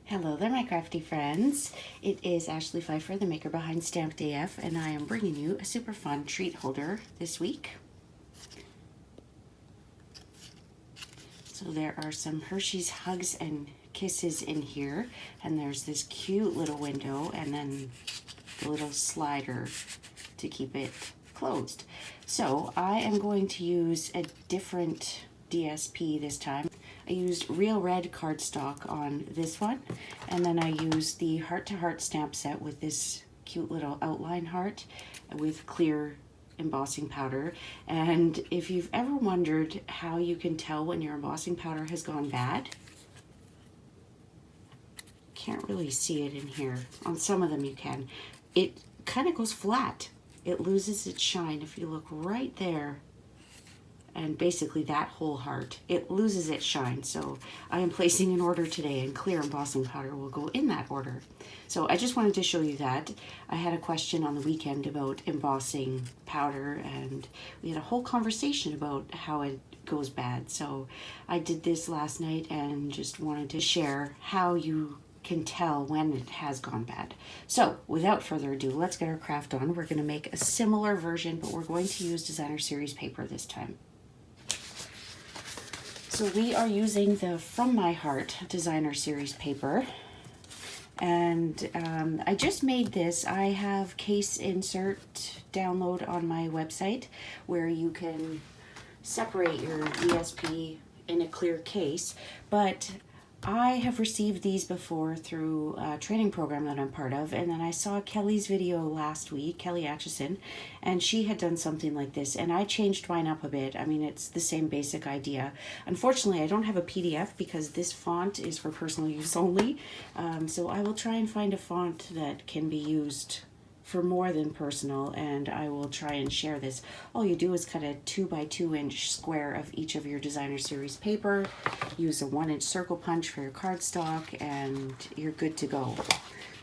Hello there, my crafty friends. It is Ashley Pfeiffer, the maker behind Stamped AF, and I am bringing you a super fun treat holder this week. So there are some Hershey's Hugs and Kisses in here, and there's this cute little window, and then the little slider to keep it closed. So I am going to use a different DSP this time. I used real red cardstock on this one, and then I used the heart to heart stamp set with this cute little outline heart with clear embossing powder. And if you've ever wondered how you can tell when your embossing powder has gone bad, can't really see it in here. On some of them you can. It kind of goes flat. It loses its shine. If you look right there, and basically that whole heart, it loses its shine. So I am placing an order today, and clear embossing powder will go in that order. So I just wanted to show you that. I had a question on the weekend about embossing powder, and we had a whole conversation about how it goes bad. So I did this last night and just wanted to share how you can tell when it has gone bad. So without further ado, let's get our craft on. We're going to make a similar version, but we're going to use designer series paper this time. So we are using the From My Heart designer series paper, and I just made this. I have case insert download on my website where you can separate your DSP in a clear case, but I have received these before through a training program that I'm part of, and then I saw Kelly's video last week, Kelly Atchison, and she had done something like this, and I changed mine up a bit. I mean, it's the same basic idea. Unfortunately, I don't have a PDF because this font is for personal use only, so I will try and find a font that can be used for more than personal, and I will try and share this. All you do is cut a 2 by 2 inch square of each of your designer series paper, use a 1 inch circle punch for your cardstock, and you're good to go.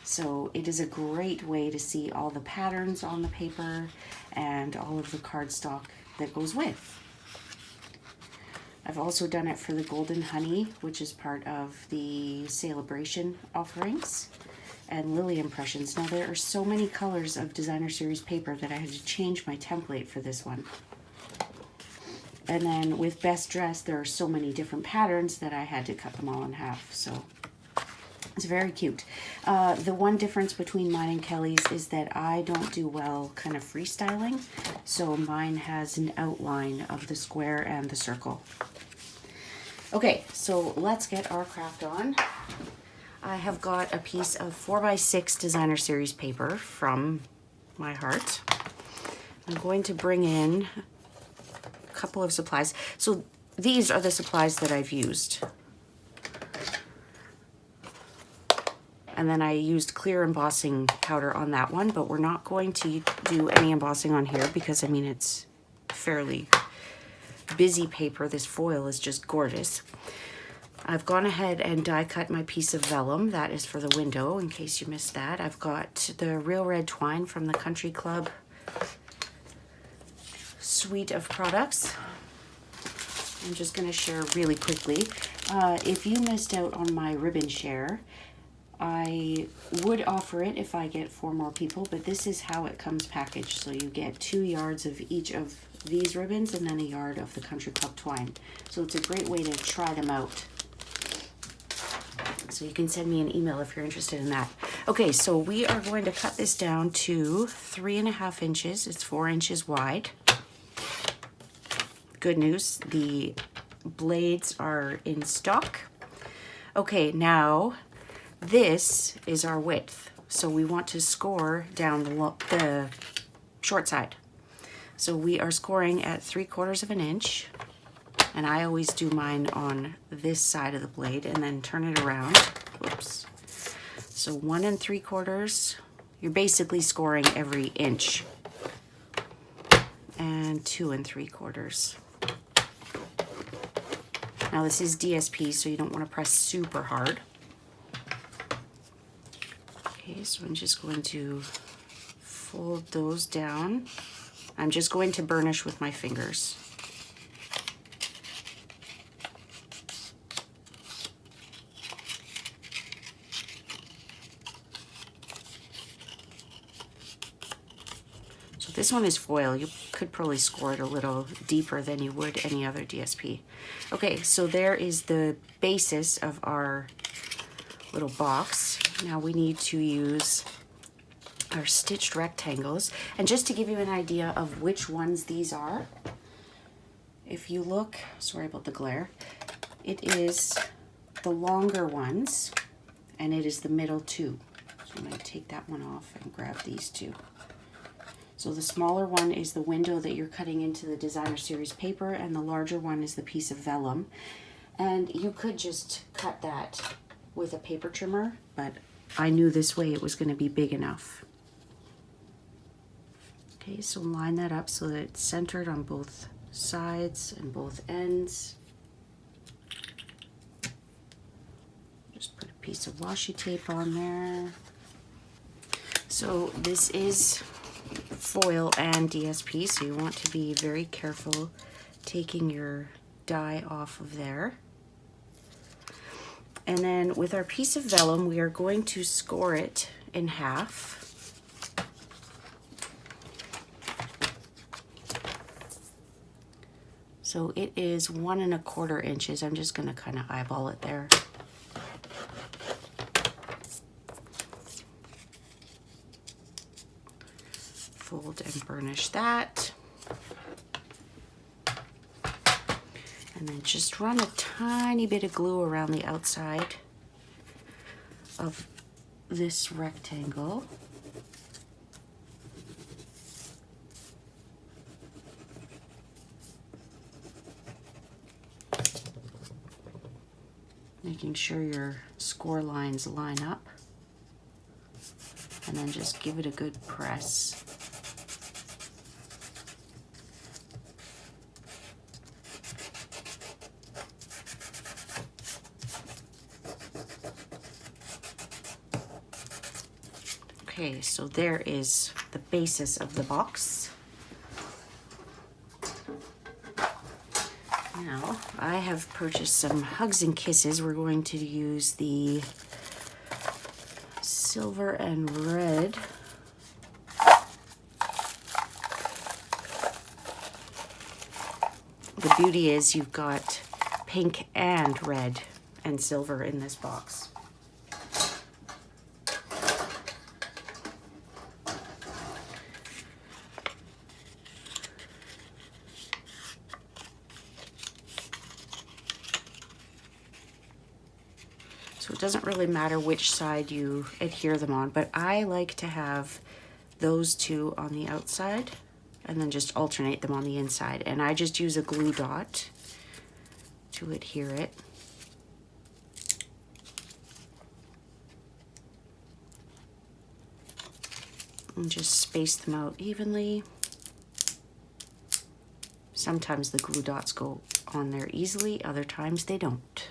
So it is a great way to see all the patterns on the paper and all of the cardstock that goes with. I've also done it for the Golden Honey, which is part of the Celebration offerings, and Lily Impressions. Now there are so many colors of designer series paper that I had to change my template for this one. And then with Best Dressed, there are so many different patterns that I had to cut them all in half. So it's very cute. The one difference between mine and Kelly's is that I don't do well kind of freestyling. So mine has an outline of the square and the circle. Okay, so let's get our craft on. I have got a piece of 4 by 6 designer series paper from My Heart. I'm going to bring in a couple of supplies. So these are the supplies that I've used. And then I used clear embossing powder on that one, but we're not going to do any embossing on here because, I mean, it's fairly busy paper. This foil is just gorgeous. I've gone ahead and die cut my piece of vellum. That is for the window, in case you missed that. I've got the Real Red Twine from the Country Club suite of products. I'm just going to share really quickly. If you missed out on my ribbon share, I would offer it if I get 4 more people, but this is how it comes packaged. So you get 2 yards of each of these ribbons and then a yard of the Country Club twine. So it's a great way to try them out. So you can send me an email if you're interested in that. Okay, so we are going to cut this down to 3.5 inches. It's 4 inches wide. Good news, the blades are in stock. Okay, now this is our width. So we want to score down the short side. So we are scoring at 3/4 of an inch. And I always do mine on this side of the blade and then turn it around. Whoops. So 1 3/4. You're basically scoring every inch. And 2 3/4. Now this is DSP, so you don't want to press super hard. Okay, so I'm just going to fold those down. I'm just going to burnish with my fingers. This one is foil. You could probably score it a little deeper than you would any other DSP. Okay, so there is the basis of our little box. Now we need to use our stitched rectangles. And just to give you an idea of which ones these are, if you look, sorry about the glare, it is the longer ones and it is the middle two. So I'm going to take that one off and grab these two. So the smaller one is the window that you're cutting into the designer series paper, and the larger one is the piece of vellum. And you could just cut that with a paper trimmer, but I knew this way it was going to be big enough. Okay, so line that up so that it's centered on both sides and both ends. Just put a piece of washi tape on there. So this is foil and DSP, so you want to be very careful taking your die off of there. And then with our piece of vellum, we are going to score it in half. So it is 1 1/4 inches. I'm just going to kind of eyeball it there. Fold and burnish that. And then just run a tiny bit of glue around the outside of this rectangle. Making sure your score lines line up. And then just give it a good press. Okay, so there is the basis of the box. Now, I have purchased some Hugs and Kisses. We're going to use the silver and red. The beauty is you've got pink and red and silver in this box. So it doesn't really matter which side you adhere them on, but I like to have those two on the outside and then just alternate them on the inside. And I just use a glue dot to adhere it. And just space them out evenly. Sometimes the glue dots go on there easily, other times they don't.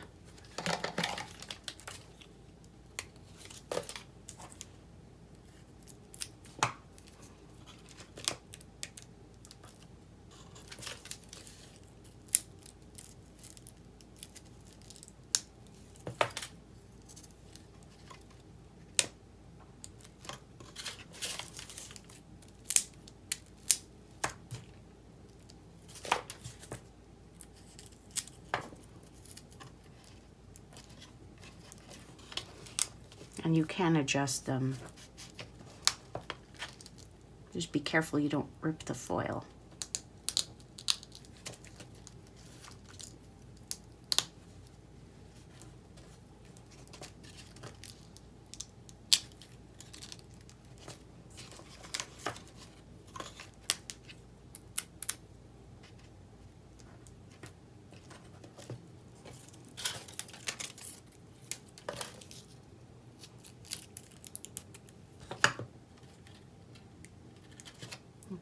And you can adjust them. Just be careful you don't rip the foil.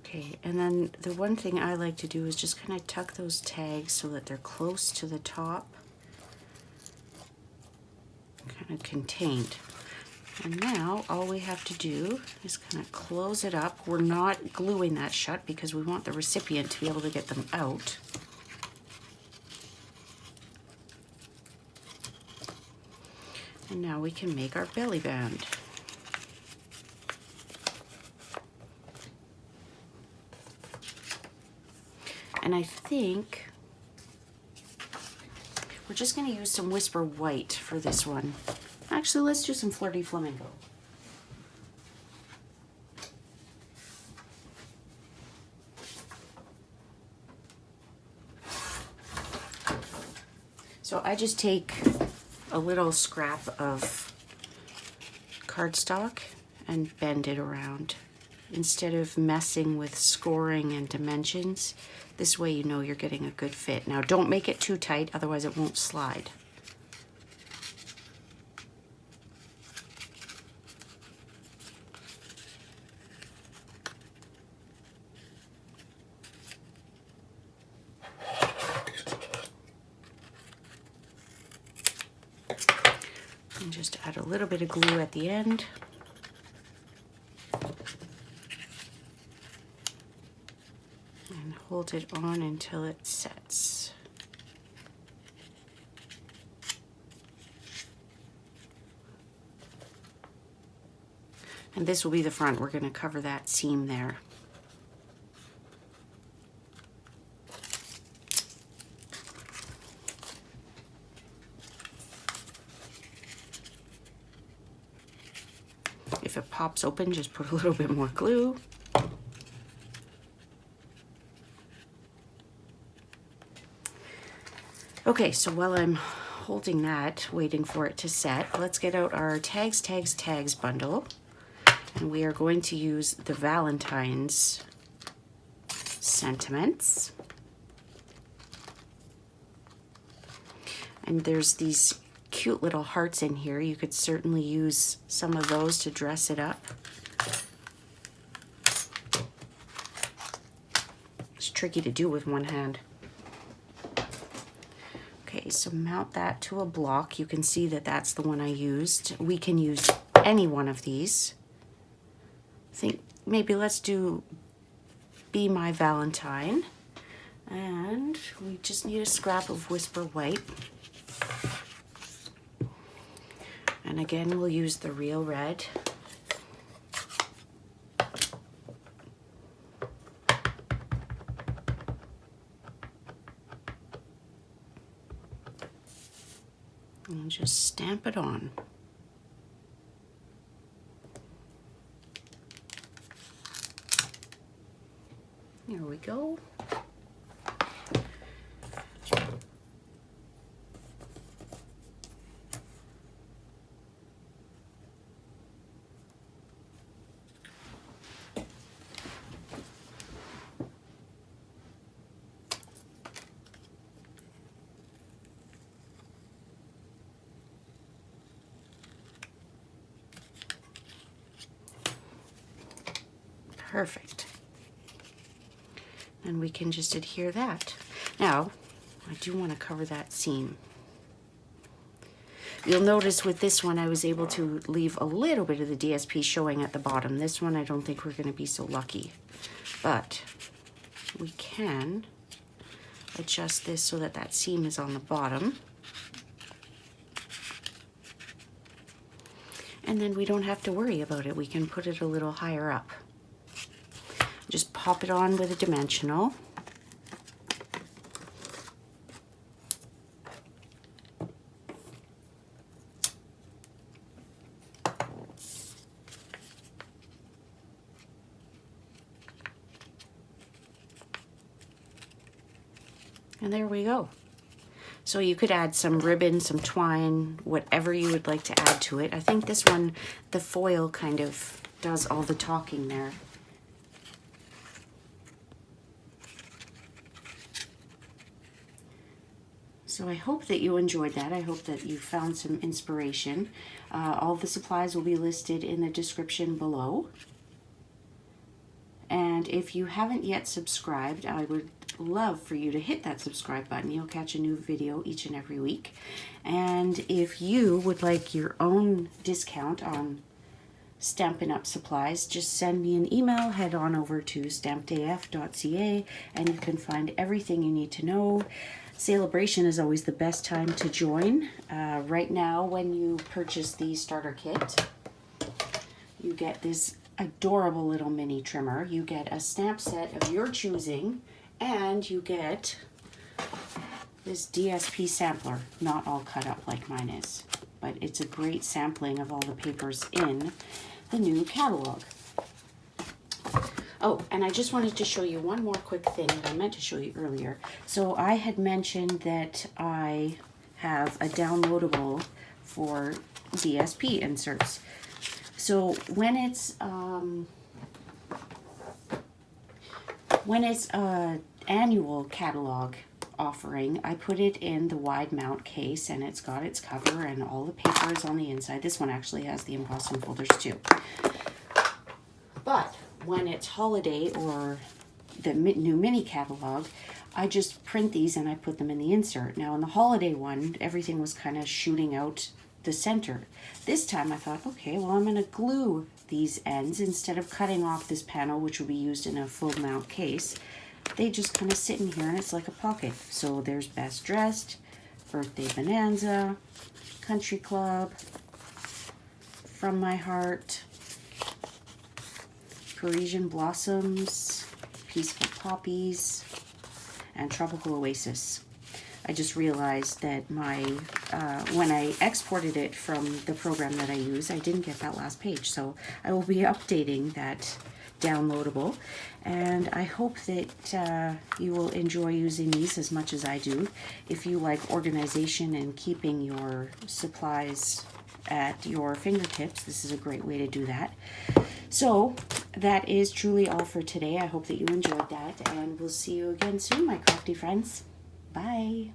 Okay, and then the one thing I like to do is just kind of tuck those tags so that they're close to the top, kind of contained. And now all we have to do is kind of close it up. We're not gluing that shut because we want the recipient to be able to get them out. And now we can make our belly band. And I think we're just going to use some Whisper White for this one. Actually, let's do some Flirty Flamingo. So I just take a little scrap of cardstock and bend it around. Instead of messing with scoring and dimensions, this way you know you're getting a good fit. Now don't make it too tight, otherwise it won't slide. And just add a little bit of glue at the end. And hold it on until it sets. And this will be the front. We're going to cover that seam there. If it pops open, just put a little bit more glue. Okay, so while I'm holding that, waiting for it to set, let's get out our tags bundle. And we are going to use the Valentine's sentiments. And there's these cute little hearts in here. You could certainly use some of those to dress it up. It's tricky to do with one hand. Okay, so mount that to a block. You can see that that's the one I used. We can use any one of these. I think maybe let's do Be My Valentine. And we just need a scrap of Whisper White. And again, we'll use the real red. And just stamp it on. There we go. Perfect. And we can just adhere that. Now, I do want to cover that seam. You'll notice with this one, I was able to leave a little bit of the DSP showing at the bottom. This one, I don't think we're going to be so lucky. But we can adjust this so that that seam is on the bottom. And then we don't have to worry about it. We can put it a little higher up. Just pop it on with a dimensional. And there we go. So you could add some ribbon, some twine, whatever you would like to add to it. I think this one, the foil kind of does all the talking there. So I hope that you enjoyed that. I hope that you found some inspiration. All the supplies will be listed in the description below. And if you haven't yet subscribed, I would love for you to hit that subscribe button. You'll catch a new video each and every week. And if you would like your own discount on Stampin' Up! Supplies, just send me an email, head on over to stampedaf.ca, and you can find everything you need to know. Celebration is always the best time to join. Right now, when you purchase the starter kit, you get this adorable little mini trimmer. You get a stamp set of your choosing And you get this DSP sampler, not all cut up like mine is, but it's a great sampling of all the papers in the new catalog. Oh, and I just wanted to show you one more quick thing that I meant to show you earlier. So I had mentioned that I have a downloadable for DSP inserts. So when it's annual catalog offering, I put it in the wide mount case, and it's got its cover and all the paper is on the inside. This one actually has the embossing folders too. But when it's holiday or the new mini catalog, I just print these and I put them in the insert. Now in the holiday one, everything was kind of shooting out the center. This time I thought, okay, well, I'm going to glue these ends instead of cutting off this panel, which will be used in a full mount case. They just kind of sit in here and it's like a pocket. So there's Best Dressed, Birthday Bonanza, Country Club, From My Heart, Parisian Blossoms, Peaceful Poppies, and Tropical Oasis. I just realized that my when I exported it from the program that I use, I didn't get that last page. So I will be updating that downloadable, and I hope that you will enjoy using these as much as I do. If you like organization and keeping your supplies at your fingertips, this is a great way to do that. So that is truly all for today. I hope that you enjoyed that, and we'll see you again soon, my crafty friends. Bye.